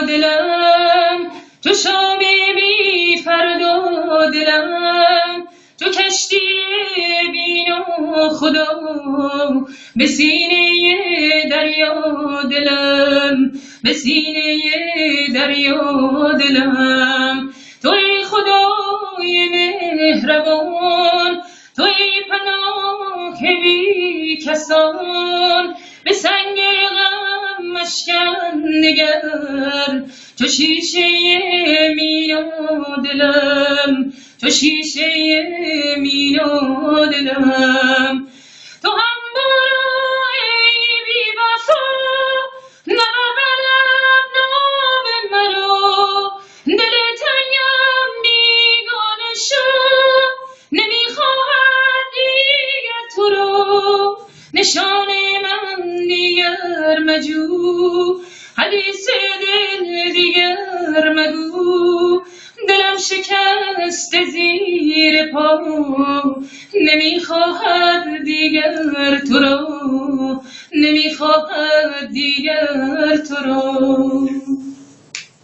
دلم تو شام بی فردا دلم تو کشتی بی خدا به سینه دریا دلم به سینه دریا دلم توی خدای مهربان توی پناه بی کسان به سنگ غم مشکن نگر تو شیشه مینا دلم تو شیشه مینا دلم تو هم برای بی وفا نبرم نام مرا دل تنگم بیگانه شد نمیخواهد دیگر تو را نشان من دیگر مجو حدیث دل دیگر مگو دلم شکست زیر پا نمیخواهد دیگر تو را نمیخواهد دیگر تو را